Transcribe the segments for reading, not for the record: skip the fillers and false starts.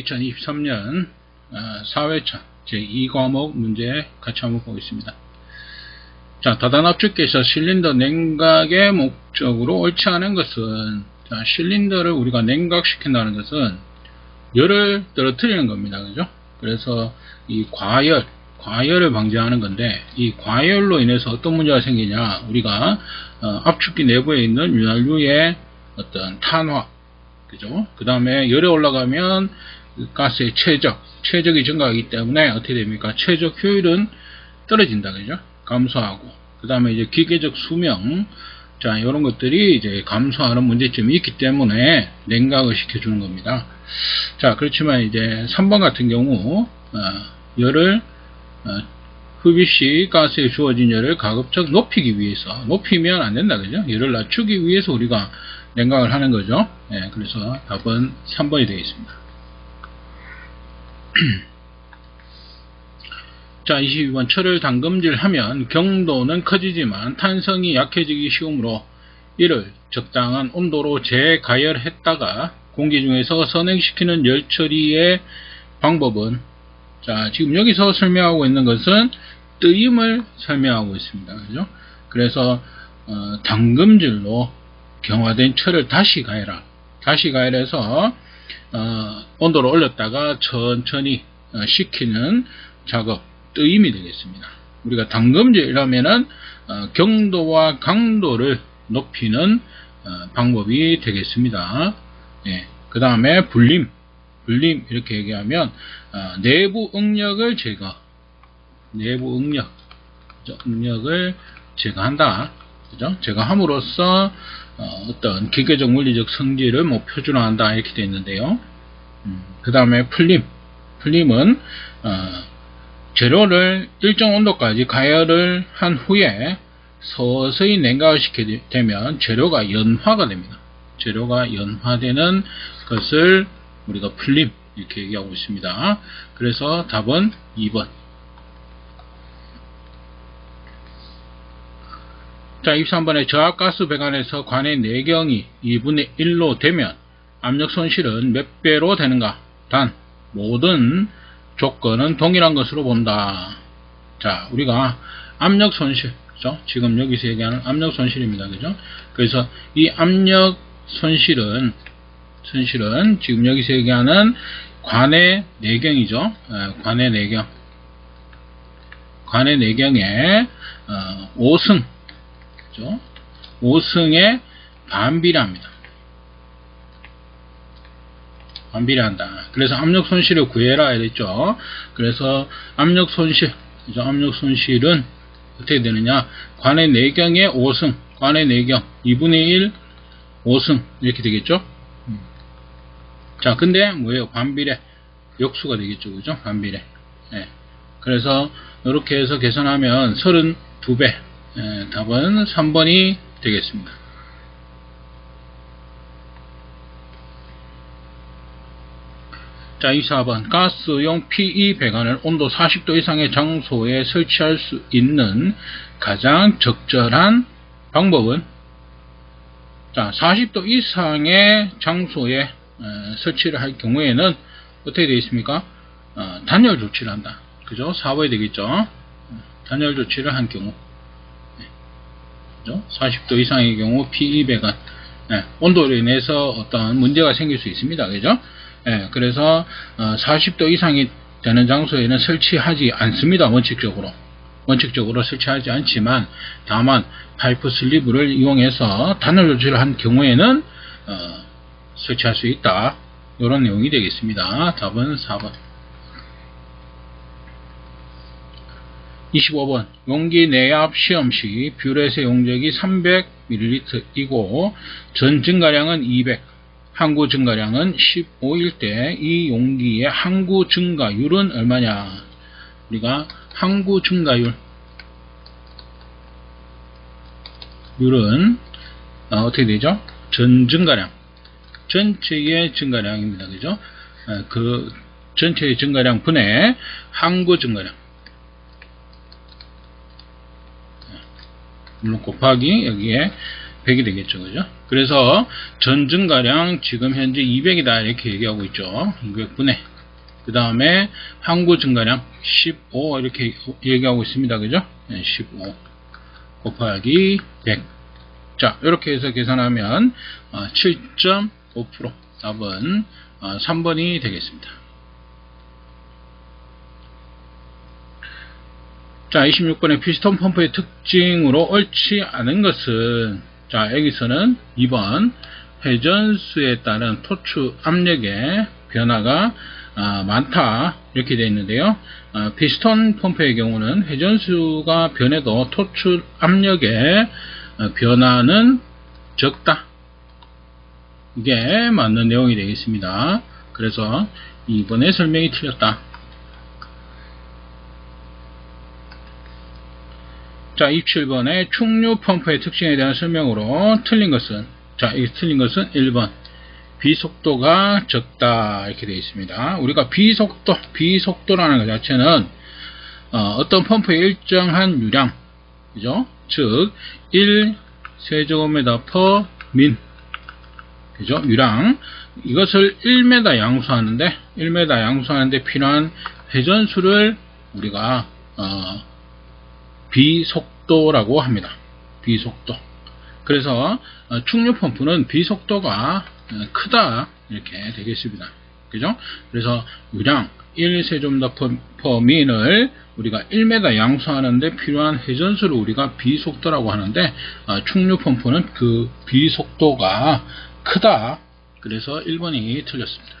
2023년 4회차 제2과목 문제 같이 한번 보겠습니다. 자, 다단압축기에서 실린더 냉각의 목적으로 옳지 않은 것은, 자, 실린더를 우리가 냉각시킨다는 것은 열을 떨어뜨리는 겁니다. 그죠? 그래서 이 과열을 방지하는 건데, 이 과열로 인해서 어떤 문제가 생기냐, 우리가 압축기 내부에 있는 윤활유의 어떤 탄화, 그죠? 그 다음에 열이 올라가면 가스의 최적이 증가하기 때문에 어떻게 됩니까? 최적 효율은 떨어진다, 그죠? 감소하고, 그 다음에 이제 기계적 수명, 자, 이런 것들이 이제 감소하는 문제점이 있기 때문에 냉각을 시켜주는 겁니다. 자, 그렇지만 이제 3번 같은 경우, 열을, 흡입 시 가스에 주어진 열을 가급적 높이기 위해서, 높이면 안 된다, 그죠? 열을 낮추기 위해서 우리가 냉각을 하는 거죠. 예, 그래서 답은 3번이 되겠습니다. 자, 22번. 철을 담금질하면 경도는 커지지만 탄성이 약해지기 쉬우므로 이를 적당한 온도로 재가열했다가 공기 중에서 선행시키는 열 처리의 방법은, 자, 지금 여기서 설명하고 있는 것은 뜨임을 설명하고 있습니다. 그죠? 그래서 담금질로 경화된 철을 다시 가열해서 온도를 올렸다가 천천히 식히는 작업, 뜨임이 되겠습니다. 우리가 담금질이라면은 경도와 강도를 높이는 방법이 되겠습니다. 예, 그 다음에 불림 이렇게 얘기하면 내부 응력을 응력을 제거한다. 그죠? 제거함으로써 어떤 기계적 물리적 성질을 뭐 표준화한다, 이렇게 되어 있는데요. 그 다음에 풀림은 재료를 일정 온도까지 가열을 한 후에 서서히 냉각을 시키게 되면 재료가 연화가 됩니다. 재료가 연화되는 것을 우리가 풀림, 이렇게 얘기하고 있습니다. 그래서 답은 2번. 자, 23번에 저압가스 배관에서 관의 내경이 2분의 1로 되면 압력 손실은 몇 배로 되는가? 단, 모든 조건은 동일한 것으로 본다. 자, 우리가 압력 손실, 그죠? 지금 여기서 얘기하는 압력 손실입니다. 그죠? 그래서 이 압력 손실은 지금 여기서 얘기하는 관의 내경이죠. 관의 내경의 5승, 5승에 반비례한다. 그래서 압력 손실을 구해라 했죠. 그래서 압력 손실은 어떻게 되느냐? 관의 내경의 5승, 관의 내경 2분의 1 5승, 이렇게 되겠죠. 자, 근데 뭐예요? 반비례, 역수가 되겠죠. 그죠? 반비례. 예. 그래서 이렇게 해서 계산하면 32배. 답은 3번이 되겠습니다. 자, 24번. 가스용 PE 배관을 온도 40도 이상의 장소에 설치할 수 있는 가장 적절한 방법은, 자, 40도 이상의 장소에 설치를 할 경우에는 어떻게 되어 있습니까? 단열 조치를 한다. 그죠? 4번이 되겠죠? 단열 조치를 한 경우. 40도 이상의 경우 PE 배관, 온도로 인해서 어떤 문제가 생길 수 있습니다. 그죠? 그래서 40도 이상이 되는 장소에는 설치하지 않습니다. 원칙적으로 설치하지 않지만, 다만 파이프 슬리브를 이용해서 단열 조치를 한 경우에는 설치할 수 있다, 이런 내용이 되겠습니다. 답은 4번. 25번. 용기 내압 시험 시 뷰렛의 용적이 300ml이고 전 증가량은 200, 항구 증가량은 15일 때 이 용기의 항구 증가율은 얼마냐? 우리가 항구 증가율은 어떻게 되죠? 전 증가량, 전체의 증가량입니다. 그죠? 그 전체의 증가량 분의 항구 증가량, 물론 곱하기 여기에 100이 되겠죠. 그죠? 그래서 전 증가량 지금 현재 200이다 이렇게 얘기하고 있죠. 200분의 그 다음에 항구 증가량 15 이렇게 얘기하고 있습니다. 그죠? 15 곱하기 100. 자, 이렇게 해서 계산하면 7.5% 답은 3번이 되겠습니다. 자, 26번의 피스톤 펌프의 특징으로 옳지 않은 것은, 자, 여기서는 2번 회전수에 따른 토추 압력의 변화가 많다 이렇게 되어 있는데요. 피스톤 펌프의 경우는 회전수가 변해도 토추 압력의 변화는 적다. 이게 맞는 내용이 되겠습니다. 그래서 2번의 설명이 틀렸다. 자, 27번의 충류 펌프의 특징에 대한 설명으로 틀린 것은, 자, 이 틀린 것은 1번 비속도가 적다 이렇게 되어 있습니다. 우리가 비속도라는 것 자체는 어떤 펌프의 일정한 유량, 그죠? 즉 1세제곱미터 per 민, 그죠? 유량, 이것을 1m 양수하는데 필요한 회전수를 우리가 비속도라고 합니다. 비속도. 그래서 충류 펌프는 비속도가 크다 이렇게 되겠습니다. 그죠? 그래서 유량 1세제곱미터 per 민을 우리가 1m 양수하는데 필요한 회전수를 우리가 비속도라고 하는데 충류 펌프는 그 비속도가 크다. 그래서 1번이 틀렸습니다.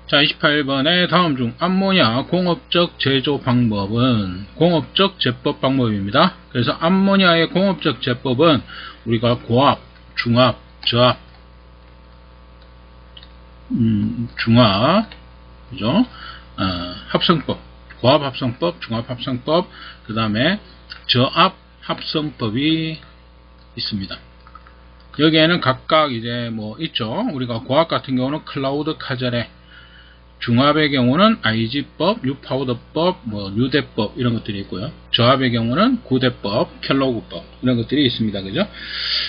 자, 28번에 다음 중 암모니아 공업적 제조 방법은 공업적 제법 방법입니다. 그래서 암모니아의 공업적 제법은 우리가 고압, 중압, 저압, 중압, 그죠? 합성법, 고압 합성법, 중압 합성법, 그 다음에 저압 합성법이 있습니다. 여기에는 각각 이제 뭐 있죠. 우리가 고압 같은 경우는 클라우드 카자레, 중압의 경우는 IG법, 뉴파우더법, 뭐 뉴대법 이런 것들이 있고요. 저압의 경우는 구대법, 켈로그법 이런 것들이 있습니다. 그죠?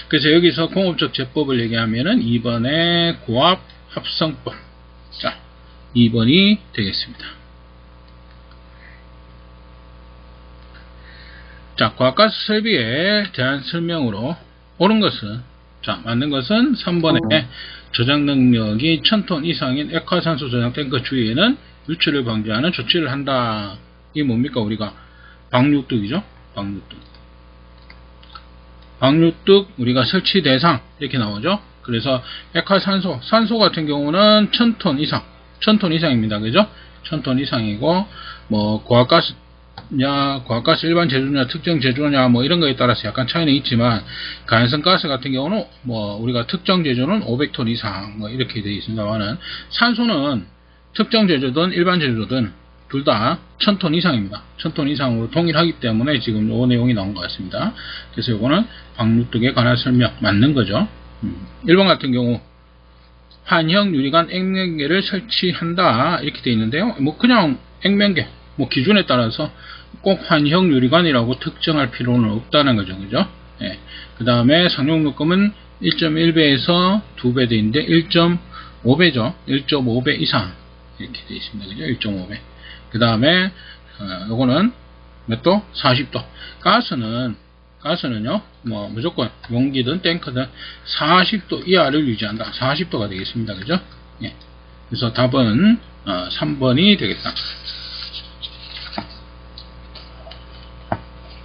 그래서 여기서 공업적 제법을 얘기하면은 2번의 고압 합성법. 자, 2번이 되겠습니다. 자, 고압가스 설비에 대한 설명으로 옳은 것은, 자, 맞는 것은 3번에 저장 능력이 1000톤 이상인 액화산소 저장 탱크 주위에는 유출을 방지하는 조치를 한다. 이게 뭡니까? 우리가 방류뚝이죠. 방류뚝 우리가 설치 대상 이렇게 나오죠. 그래서 액화산소, 산소 같은 경우는 1000톤 이상, 1000톤 이상입니다. 그죠? 1000톤 이상이고, 뭐 고압가스 일반 제조냐 특정 제조냐 뭐 이런 거에 따라서 약간 차이는 있지만, 가연성 가스 같은 경우는 뭐 우리가 특정 제조는 500톤 이상 뭐 이렇게 되어 있습니다만은, 산소는 특정 제조든 일반 제조든 둘 다 1000톤 이상입니다. 1000톤 이상으로 동일하기 때문에 지금 요 내용이 나온 것 같습니다. 그래서 요거는 방류뚝에 관한 설명 맞는 거죠. 1번 같은 경우 환형 유리관 액면계를 설치한다 이렇게 되어 있는데요. 뭐 그냥 액면계, 뭐 기준에 따라서 꼭 환형 유리관이라고 특정할 필요는 없다는 거죠. 그죠? 예. 그 다음에 상용요금은 1.1배에서 2배 되는데 1.5배죠. 1.5배 이상 이렇게 되어 있습니다. 그죠? 1.5배. 그 다음에 요거는 몇 도? 40도. 가스는요, 뭐 무조건 용기든 탱크든 40도 이하를 유지한다. 40도가 되겠습니다. 그죠? 예. 그래서 답은 3번이 되겠다.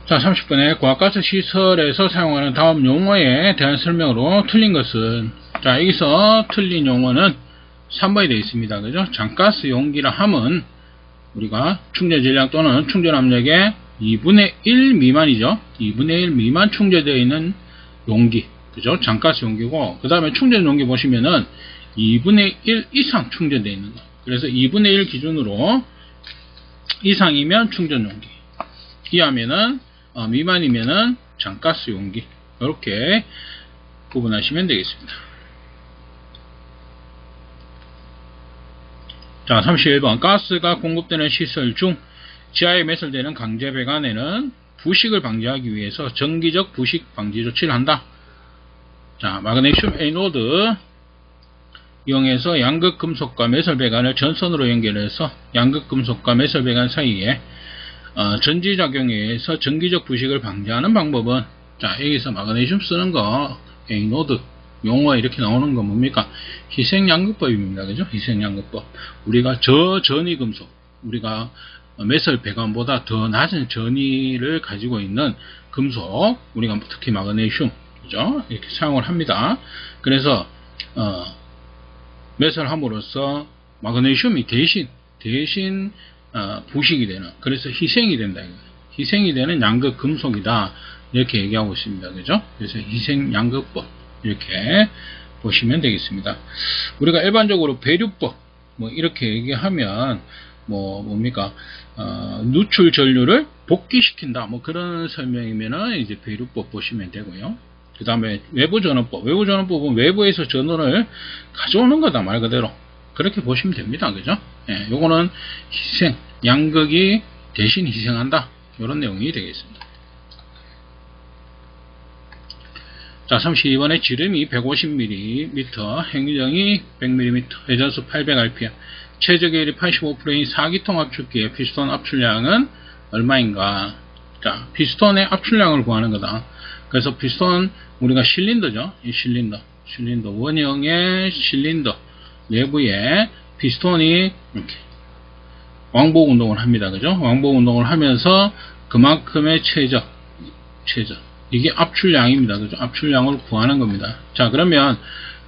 자, 30번에 고압가스 시설에서 사용하는 다음 용어에 대한 설명으로 틀린 것은, 자, 여기서 틀린 용어는 3번이 되어 있습니다. 그죠? 장가스 용기라 함은 우리가 충전 질량 또는 충전 압력의 2분의 1 미만이죠. 2분의 1 미만 충전되어 있는 용기, 그죠? 장가스 용기고, 그 다음에 충전 용기 보시면은 2분의 1 이상 충전되어 있는 거. 그래서 2분의 1 기준으로 이상이면 충전 용기, 이하면은 미만이면은 장가스 용기, 이렇게 구분하시면 되겠습니다. 자, 31번 가스가 공급되는 시설 중 지하에 매설되는 강제 배관에는 부식을 방지하기 위해서 정기적 부식 방지 조치를 한다. 자, 마그네슘 에노드 이용해서 양극 금속과 메설 배관을 전선으로 연결해서 양극 금속과 메설 배관 사이에 전지작용에 의해서 정기적 부식을 방지하는 방법은, 자, 여기서 마그네슘 쓰는 거 에노드 용어 이렇게 나오는 건 뭡니까? 희생양극법입니다. 그죠? 희생양극법. 우리가 저전위 금속, 우리가 메설 배관보다 더 낮은 전위를 가지고 있는 금속, 우리가 특히 마그네슘, 그죠? 이렇게 사용을 합니다. 그래서 매설함으로써 마그네슘이 대신 부식이 되는, 그래서 희생이 된다. 희생이 되는 양극 금속이다. 이렇게 얘기하고 있습니다. 그죠? 그래서 희생 양극법 이렇게 보시면 되겠습니다. 우리가 일반적으로 배류법 뭐 이렇게 얘기하면 뭡니까? 누출 전류를 복귀시킨다. 뭐 그런 설명이면은 이제 배류법 보시면 되고요. 그 다음에 외부 전원법. 외부 전원법은 외부에서 전원을 가져오는 거다. 말 그대로. 그렇게 보시면 됩니다. 그죠? 예, 요거는 희생, 양극이 대신 희생한다. 이런 내용이 되겠습니다. 자, 32번에 지름이 150mm, 행정이 100mm, 회전수 800rpm, 최저계율이 85%인 4기통 압축기의 피스톤 압출량은 얼마인가? 자, 피스톤의 압출량을 구하는 거다. 그래서 피스톤, 우리가 실린더죠. 이 실린더, 원형의 실린더 내부에 피스톤이 이렇게 왕복 운동을 합니다. 그죠? 왕복 운동을 하면서 그만큼의 최저. 이게 압출량입니다. 그죠? 압출량을 구하는 겁니다. 자, 그러면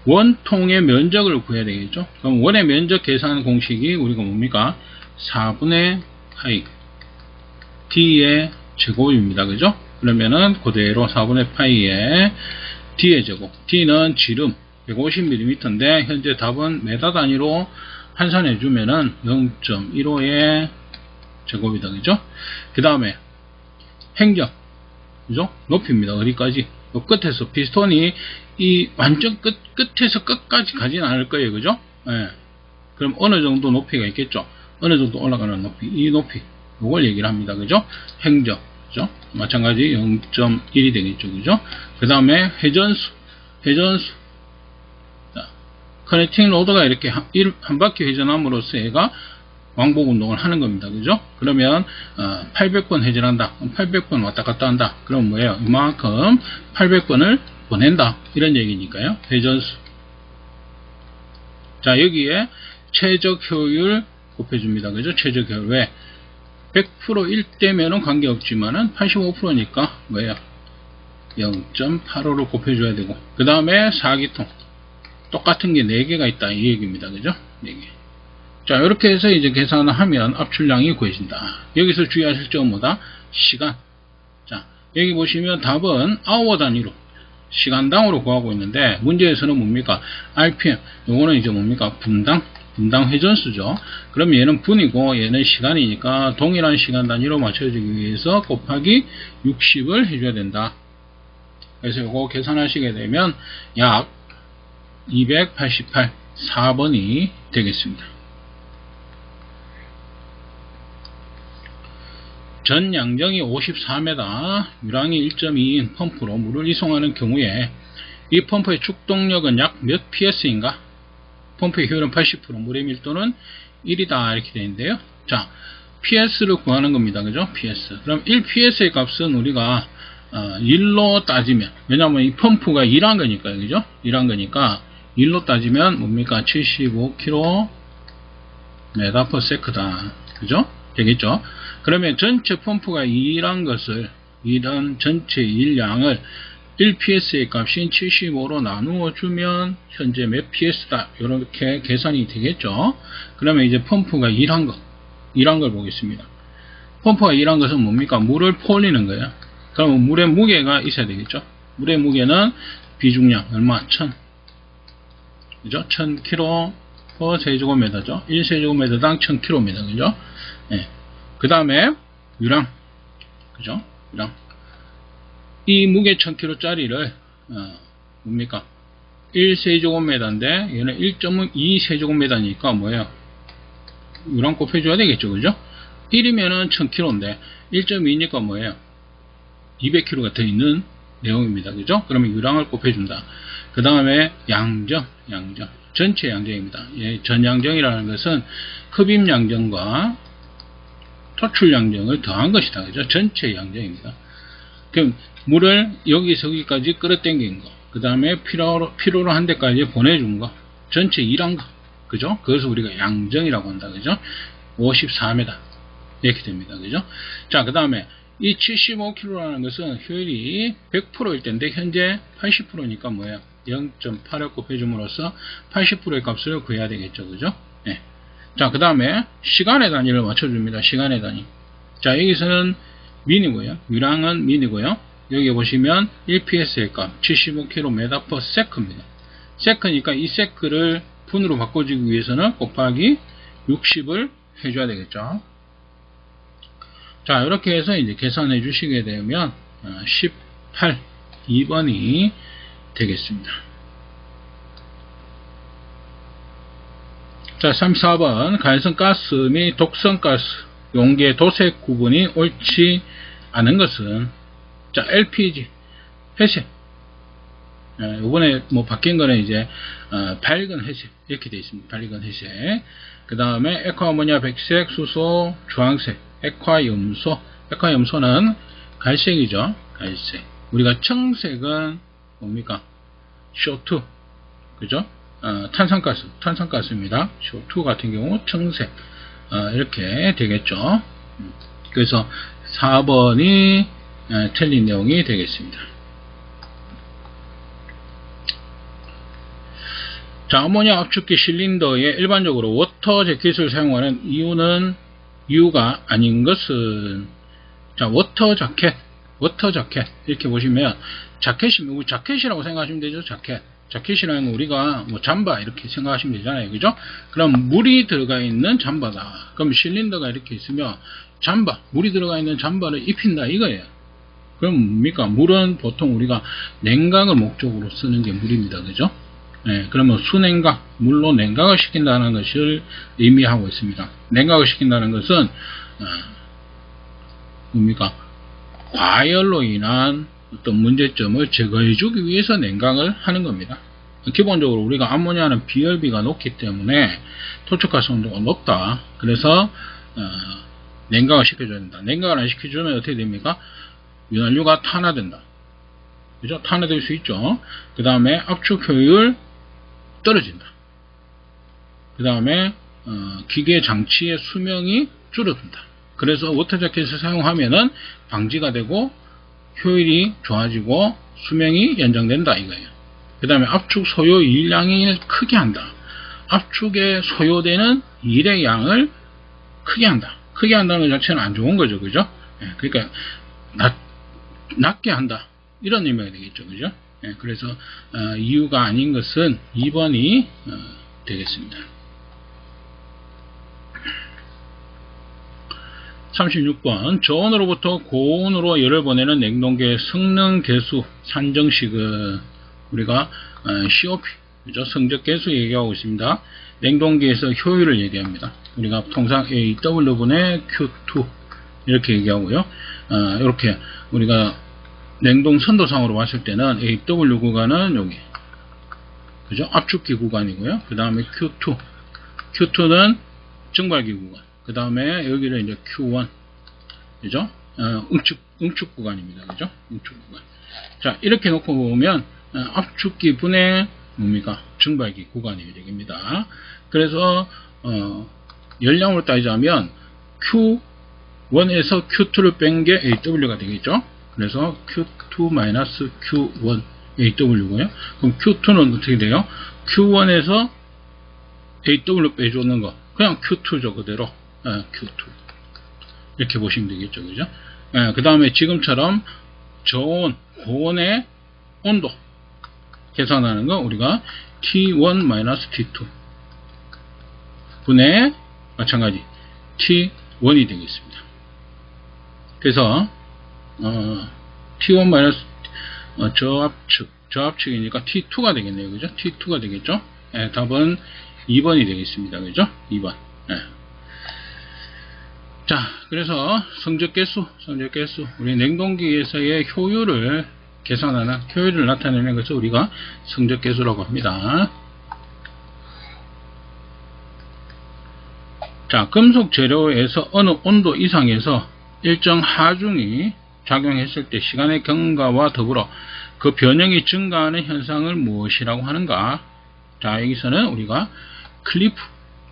원통의 면적을 구해야 되겠죠? 그럼 원의 면적 계산 공식이 우리가 뭡니까? 4분의 파이 D의 제곱입니다. 그죠? 그러면은 그대로 4분의 파이의 D의 제곱. D는 지름 150mm인데 현재 답은 메다 단위로 환산해 주면은 0.15의 제곱이다. 그죠? 그 다음에 행정, 그죠? 높이입니다. 어디까지? 끝에서 피스톤이 이 완전 끝에서 끝까지 가진 않을 거예요. 그죠? 예. 그럼 어느 정도 높이가 있겠죠? 어느 정도 올라가는 높이, 이 높이, 이걸 얘기를 합니다. 그죠? 행정, 그죠? 마찬가지 0.1이 되겠죠. 그죠? 그 다음에 회전수. 자, 커넥팅 로드가 이렇게 한 바퀴 회전함으로써 얘가 왕복 운동을 하는 겁니다. 그죠? 그러면 800번 회전한다. 800번 왔다 갔다 한다. 그럼 뭐예요? 이만큼 800번을 보낸다. 이런 얘기니까요. 회전수. 자, 여기에 최적 효율 곱해줍니다. 그죠? 최적 효율. 왜? 100%일 때면은 관계없지만은 85%니까 뭐예요? 0.85를 곱해줘야 되고, 그 다음에 4기통. 똑같은 게 4개가 있다. 이 얘기입니다. 그죠? 4개. 자, 이렇게 해서 이제 계산을 하면 압출량이 구해진다. 여기서 주의하실 점은 뭐다? 시간. 자, 여기 보시면 답은 아워 단위로, 시간당으로 구하고 있는데, 문제에서는 뭡니까? RPM. 요거는 이제 뭡니까? 분당 회전수죠. 그럼 얘는 분이고, 얘는 시간이니까 동일한 시간 단위로 맞춰주기 위해서 곱하기 60을 해줘야 된다. 그래서 요거 계산하시게 되면 약 288, 4번이 되겠습니다. 전 양정이 54m, 유량이 1.2인 펌프로 물을 이송하는 경우에 이 펌프의 축동력은 약 몇 ps인가? 펌프의 효율은 80%, 물의 밀도는 1이다. 이렇게 되어 있는데요. 자, ps를 구하는 겁니다. 그죠? ps. 그럼 1ps의 값은 우리가 1로 따지면, 왜냐하면 이 펌프가 1한 거니까요. 그죠? 1한 거니까 1로 따지면 뭡니까? 75km/s다. 그죠? 되겠죠? 그러면 전체 펌프가 2란 것을, 이런 전체 일량을 1ps의 값인 75로 나누어 주면 현재 몇 ps다. 이렇게 계산이 되겠죠? 그러면 이제 펌프가 1한 걸 보겠습니다. 펌프가 1한 것은 뭡니까? 물을 퍼올리는 거예요. 그러면 물의 무게가 있어야 되겠죠? 물의 무게는 비중량 얼마? 1000. 그죠? 1000kg/세제곱미터죠. 1세제곱미터당 1000kg입니다. 그죠? 예. 그 다음에 유량, 그죠? 유량. 이 무게 1000kg짜리를 뭡니까? 1세제곱미터인데 얘는 1.2세제곱미터니까 뭐예요? 유량 곱해줘야 되겠죠. 그죠? 1이면은 1000kg인데 1.2니까 뭐예요? 200kg가 더 있는 내용입니다. 그죠? 그러면 유랑을 곱해준다. 그 다음에 양정. 전체 양정입니다. 예, 전양정이라는 것은 흡입 양정과 토출 양정을 더한 것이다. 그죠? 전체 양정입니다. 그럼 물을 여기서 여기까지 끌어당긴 거, 그 다음에 필요로 한 데까지 보내준 거, 전체 일한 거, 그죠? 그것을 우리가 양정이라고 한다. 그죠? 54m. 이렇게 됩니다. 그죠? 자, 그 다음에 이 75kg라는 것은 효율이 100%일 텐데, 현재 80%니까 뭐예요? 0.8을 곱해줌으로써 80%의 값을 구해야 되겠죠. 그죠? 네. 자, 그 다음에 시간의 단위를 맞춰줍니다. 시간의 단위. 자, 여기서는 민이고요. 유랑은 민이고요. 여기 보시면 1ps의 값 75km/s입니다. 세크니까 이 세크를 분으로 바꿔주기 위해서는 곱하기 60을 해줘야 되겠죠. 자, 이렇게 해서 이제 계산해 주시게 되면 18, 2번이 되겠습니다. 자, 34번 가연성 가스 및 독성 가스 용계 도색 구분이 옳지 않은 것은, 자, LPG 회색, 이번에 뭐 바뀐 거는 이제 밝은 회색 이렇게 되어 있습니다. 밝은 회색. 그 다음에 액화아모니아 백색, 수소 주황색, 액화염소는 갈색이죠. 갈색. 우리가 청색은 뭡니까? CO2, 그죠? 탄산가스입니다. CO2 같은 경우 청색, 이렇게 되겠죠. 그래서 4번이 틀린 내용이 되겠습니다. 자, 아모니아 압축기 실린더에 일반적으로 워터 재킷을 사용하는 이유가 아닌 것은, 자, 워터 자켓 이렇게 보시면 자켓이 자켓이라고 생각하시면 되죠. 자켓이라는 건 우리가 뭐 잠바 이렇게 생각하시면 되잖아요. 그죠? 그럼 물이 들어가 있는 잠바다. 그럼 실린더가 이렇게 있으면 물이 들어가 있는 잠바를 입힌다 이거예요. 그럼 뭡니까? 물은 보통 우리가 냉각을 목적으로 쓰는 게 물입니다. 그죠? 네, 그러면 수냉각, 물로 냉각을 시킨다는 것을 의미하고 있습니다. 냉각을 시킨다는 것은 뭡니까? 과열로 인한 어떤 문제점을 제거해 주기 위해서 냉각을 하는 겁니다. 기본적으로 우리가 암모니아는 비열비가 높기 때문에 토축가스 온도가 높다. 그래서 냉각을 시켜줘야 된다. 냉각을 안 시켜주면 어떻게 됩니까? 윤활유가 탄화된다. 그죠? 탄화될 수 있죠. 그 다음에 압축 효율 떨어진다. 그 다음에 기계 장치의 수명이 줄어든다. 그래서 워터자켓을 사용하면은 방지가 되고 효율이 좋아지고 수명이 연장된다 이거예요. 그 다음에 압축 소요 일량을 크게 한다. 압축에 소요되는 일의 양을 크게 한다. 크게 한다는 것 자체는 안 좋은 거죠. 그죠? 그러니까 낮게 한다. 이런 의미가 되겠죠. 그죠? 그래서 이유가 아닌 것은 2번이 되겠습니다. 36번 저온으로부터 고온으로 열을 보내는 냉동기의 성능 계수 산정식은 우리가 COP, 그죠? 성적 계수 얘기하고 있습니다. 냉동기에서 효율을 얘기합니다. 우리가 통상 AW분의 Q2 이렇게 얘기하고요. 이렇게 우리가 냉동 선도상으로 봤을 때는 AW 구간은 여기, 그죠? 압축기 구간이고요. 그 다음에 Q2는 증발기 구간. 그 다음에 여기를 이제 Q1, 그죠? 응축 구간입니다. 그죠? 응축 구간. 자, 이렇게 놓고 보면, 압축기 분의 뭡니까? 증발기 구간이 되겠습니다. 그래서, 열량으로 따지자면, Q1에서 Q2를 뺀 게 AW가 되겠죠? 그래서 Q2-Q1 AW고요. 그럼 Q2는 어떻게 돼요? Q1에서 AW 빼주는 거. 그냥 Q2죠, 그대로. Q2. 이렇게 보시면 되겠죠. 그죠? 그 다음에 지금처럼 저온, 고온의 온도 계산하는 거 우리가 T1-T2 분의 마찬가지 T1이 되겠습니다. 그래서 T1- 저압축이니까 T2가 되겠네요. 그죠? T2가 되겠죠? 답은 2번이 되겠습니다. 그죠? 2번. 자, 그래서 성적계수, 우리 냉동기에서의 효율을 계산하는, 효율을 나타내는 것을 우리가 성적계수라고 합니다. 자, 금속 재료에서 어느 온도 이상에서 일정 하중이 작용했을 때 시간의 경과와 더불어 그 변형이 증가하는 현상을 무엇이라고 하는가? 자, 여기서는 우리가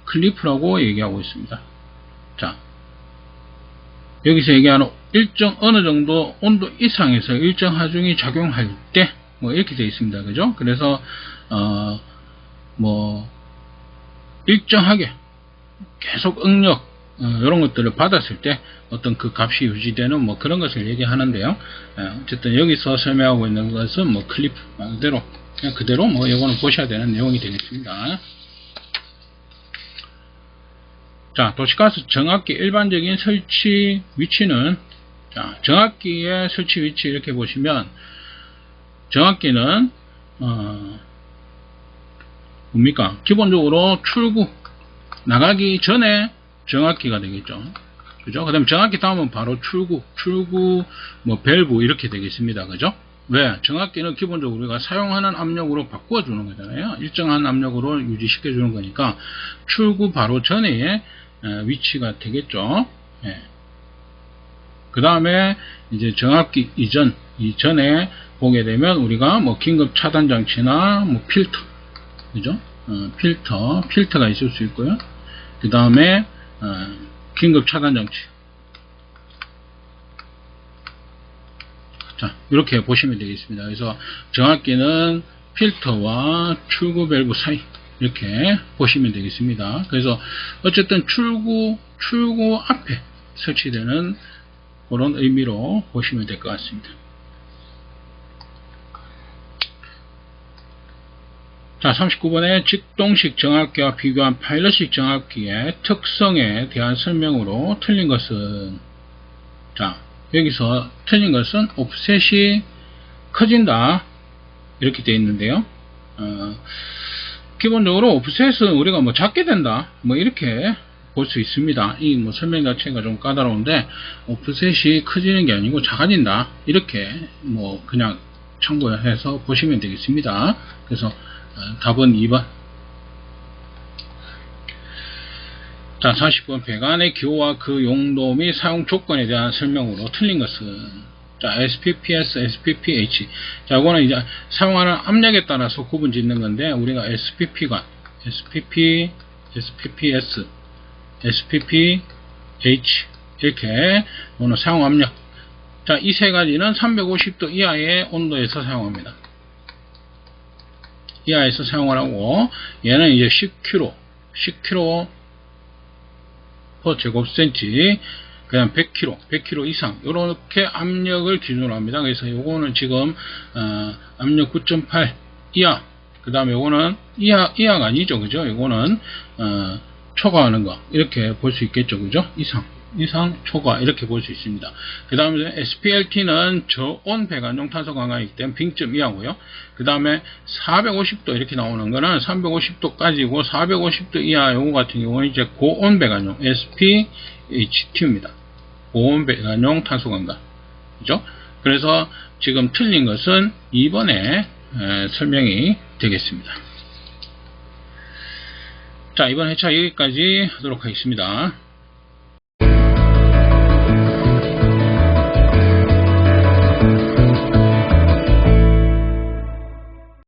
클리프라고 얘기하고 있습니다. 자, 여기서 얘기하는 일정 어느 정도 온도 이상에서 일정 하중이 작용할 때 뭐 이렇게 되어 있습니다. 그죠? 그래서 뭐 일정하게 계속 응력 이런 것들을 받았을 때 어떤 그 값이 유지되는 뭐 그런 것을 얘기하는데요. 어쨌든 여기서 설명하고 있는 것은 뭐 클리프 그대로 뭐 이거는 보셔야 되는 내용이 되겠습니다. 자, 도시가스 정압기 일반적인 설치 위치는, 자, 정압기의 설치 위치 이렇게 보시면, 정압기는, 뭡니까? 기본적으로 출구, 나가기 전에 정압기가 되겠죠. 그죠? 그 다음에 정압기 다음은 바로 출구, 뭐, 밸브 이렇게 되겠습니다. 그죠? 왜? 정압기는 기본적으로 우리가 사용하는 압력으로 바꿔주는 거잖아요. 일정한 압력으로 유지시켜주는 거니까, 출구 바로 전에 위치가 되겠죠. 예. 그 다음에 이제 정압기 이전에 보게 되면 우리가 뭐 긴급 차단 장치나 뭐 필터, 그죠? 필터가 있을 수 있고요. 그 다음에 긴급 차단 장치. 자, 이렇게 보시면 되겠습니다. 그래서 정압기는 필터와 출구 밸브 사이 이렇게 보시면 되겠습니다. 그래서 어쨌든 출구 앞에 설치되는 그런 의미로 보시면 될 것 같습니다. 자, 39번에 직동식 정압기와 비교한 파일럿식 정압기의 특성에 대한 설명으로 틀린 것은, 자, 여기서 틀린 것은 오프셋이 커진다 이렇게 되어 있는데요. 기본적으로 오프셋은 우리가 뭐 작게 된다 뭐 이렇게 볼 수 있습니다. 이 뭐 설명 자체가 좀 까다로운데, 오프셋이 커지는 게 아니고 작아진다 이렇게 뭐 그냥 참고해서 보시면 되겠습니다. 그래서 답은 2번. 자, 40번 배관의 기호와 그 용도 및 사용 조건에 대한 설명으로 틀린 것은, 자, SPPS, SPPH. 자, 이거는 이제 사용하는 압력에 따라서 구분 짓는 건데, 우리가 SPP관, SPPS, SPPH, 이렇게, 오늘 사용 압력. 자, 이 세 가지는 350도 이하의 온도에서 사용합니다. 이하에서 사용을 하고, 얘는 이제 10kg per 제곱센치, 그냥 100kg 이상 이렇게 압력을 기준으로 합니다. 그래서 요거는 지금 압력 9.8 이하, 그 다음에 요거는 이하가 아니죠, 그죠? 요거는 초과하는 거 이렇게 볼 수 있겠죠, 그죠? 이상 초과 이렇게 볼 수 있습니다. 그 다음에 SPLT는 저온 배관용 탄소 강화이기 때문에 빙점 이하고요. 그 다음에 450도 이렇게 나오는 거는 350도까지고 450도 이하 요거 같은 경우는 이제 고온 배관용 SPHT입니다. 고온 배관용 탄소 강화. 그죠? 그래서 지금 틀린 것은 2번에 설명이 되겠습니다. 자, 이번 회차 여기까지 하도록 하겠습니다.